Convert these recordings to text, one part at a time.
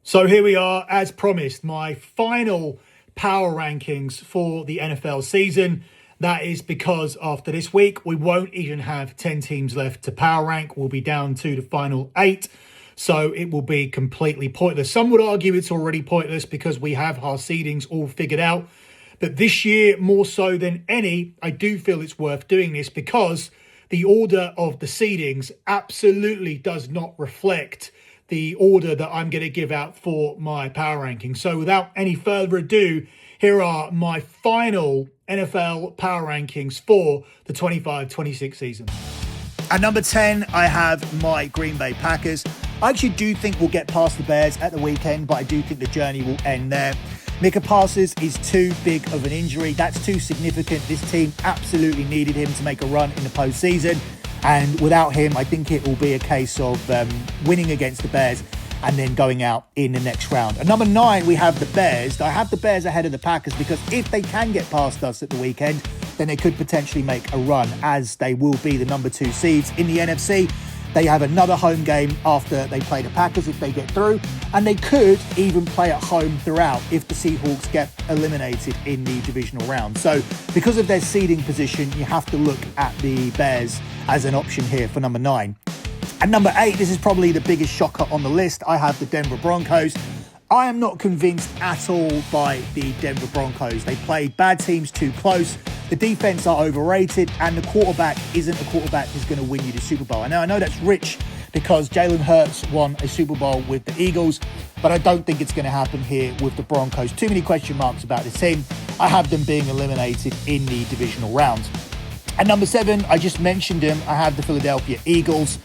So here we are, as promised, my final power rankings for the NFL season. That is because after this week, we won't even have 10 teams left to power rank. We'll be down to the final 8. So it will be completely pointless. Some would argue it's already pointless because we have our seedings all figured out. But this year, more so than any, I do feel it's worth doing this because the order of the seedings absolutely does not reflect the order that I'm going to give out for my power ranking. So without any further ado, here are my final NFL power rankings for the 25-26 season. At number 10, I have my Green Bay Packers. I actually do think we'll get past the Bears at the weekend, but I do think the journey will end there. Micah Parsons is too big of an injury. That's too significant. This team absolutely needed him to make a run in the postseason. And without him, I think it will be a case of winning against the Bears and then going out in the next round. At number 9, we have the Bears. I have the Bears ahead of the Packers because if they can get past us at the weekend, then they could potentially make a run, as they will be the number 2 seeds in the NFC. They have another home game after they play the Packers if they get through, and they could even play at home throughout if the Seahawks get eliminated in the divisional round. So because of their seeding position, you have to look at the Bears as an option here for number 9. At number 8, this is probably the biggest shocker on the list. I have the Denver Broncos. I am not convinced at all by the Denver Broncos. They played bad teams too close. The defense are overrated, and the quarterback isn't a quarterback who's going to win you the Super Bowl. Now, I know that's rich because Jalen Hurts won a Super Bowl with the Eagles, but I don't think it's going to happen here with the Broncos. Too many question marks about this team. I have them being eliminated in the divisional round. At number 7, I just mentioned them. I have the Philadelphia Eagles.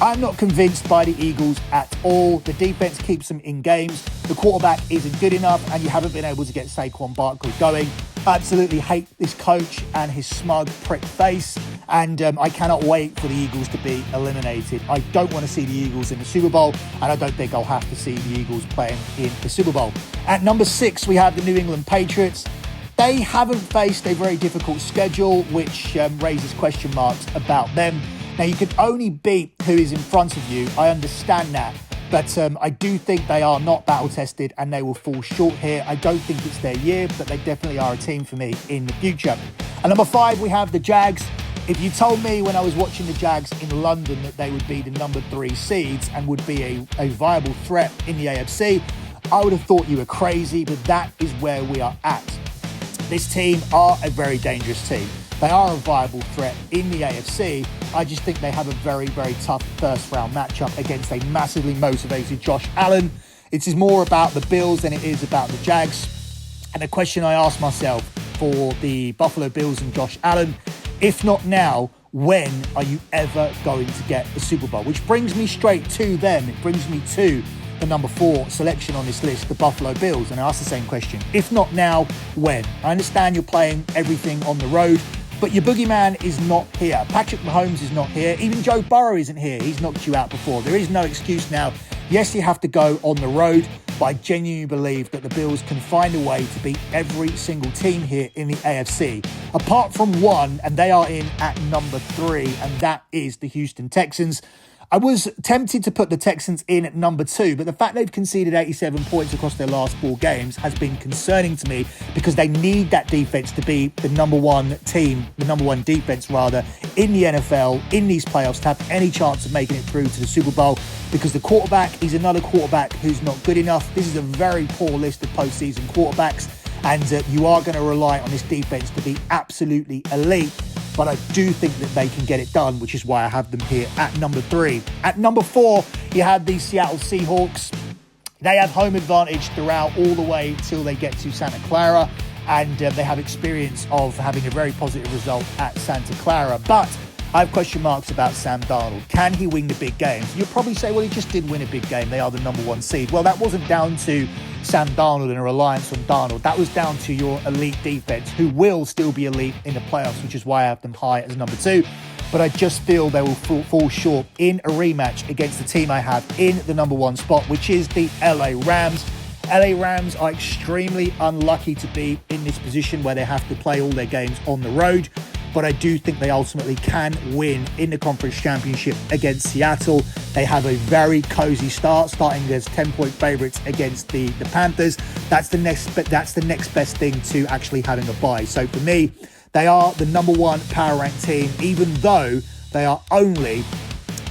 I'm not convinced by the Eagles at all. The defense keeps them in games. The quarterback isn't good enough, and you haven't been able to get Saquon Barkley going. I absolutely hate this coach and his smug prick face, and I cannot wait for the Eagles to be eliminated. I don't want to see the Eagles in the Super Bowl, and I don't think I'll have to see the Eagles playing in the Super Bowl. At number 6, we have the New England Patriots. They haven't faced a very difficult schedule, which raises question marks about them. Now, you can only beat who is in front of you. I understand that. But I do think they are not battle-tested and they will fall short here. I don't think it's their year, but they definitely are a team for me in the future. At number 5, we have the Jags. If you told me when I was watching the Jags in London that they would be the number 3 seeds and would be a viable threat in the AFC, I would have thought you were crazy, but that is where we are at. This team are a very dangerous team. They are a viable threat in the AFC. I just think they have a very, very tough first-round matchup against a massively motivated Josh Allen. It is more about the Bills than it is about the Jags. And the question I ask myself for the Buffalo Bills and Josh Allen, if not now, when are you ever going to get the Super Bowl? Which brings me straight to them. It brings me to the number 4 selection on this list, the Buffalo Bills. And I ask the same question. If not now, when? I understand you're playing everything on the road, but your boogeyman is not here. Patrick Mahomes is not here. Even Joe Burrow isn't here. He's knocked you out before. There is no excuse now. Yes, you have to go on the road, but I genuinely believe that the Bills can find a way to beat every single team here in the AFC. Apart from one, and they are in at number 3, and that is the Houston Texans. I was tempted to put the Texans in at number 2, but the fact they've conceded 87 points across their last 4 games has been concerning to me because they need that defense to be the number 1 team, the number 1 defense rather, in the NFL, in these playoffs, to have any chance of making it through to the Super Bowl, because the quarterback is another quarterback who's not good enough. This is a very poor list of postseason quarterbacks, and you are going to rely on this defense to be absolutely elite. But I do think that they can get it done, which is why I have them here at number 3. At number 4, you have the Seattle Seahawks. They have home advantage throughout all the way till they get to Santa Clara, and they have experience of having a very positive result at Santa Clara. But I have question marks about Sam Darnold. Can he win the big games? You'll probably say, well, he just did win a big game. They are the number 1 seed. Well, that wasn't down to Sam Darnold and a reliance on Darnold. That was down to your elite defense, who will still be elite in the playoffs, which is why I have them high as number 2. But I just feel they will fall short in a rematch against the team I have in the number 1 spot, which is the LA Rams. LA Rams are extremely unlucky to be in this position where they have to play all their games on the road. but I do think they ultimately can win in the conference championship against Seattle. They have a very cozy start, starting as 10-point favorites against the Panthers. That's the next best thing to actually having a bye. So for me, they are the number one power rank team, even though they are only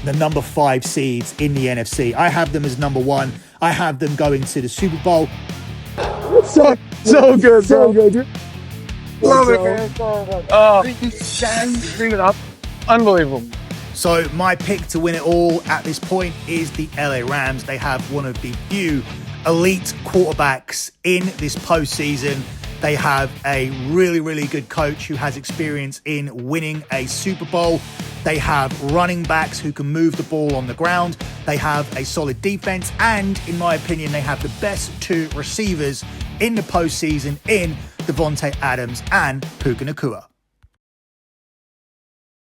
the number 5 seeds in the NFC. I have them as number 1. I have them going to the Super Bowl. So good, so good. Love it, man. Oh, bring it up. Unbelievable. So my pick to win it all at this point is the LA Rams. They have one of the few elite quarterbacks in this postseason. They have a really, really good coach who has experience in winning a Super Bowl. They have running backs who can move the ball on the ground. They have a solid defense. And in my opinion, they have the best 2 receivers in the postseason in Devontae Adams and Puka Nacua.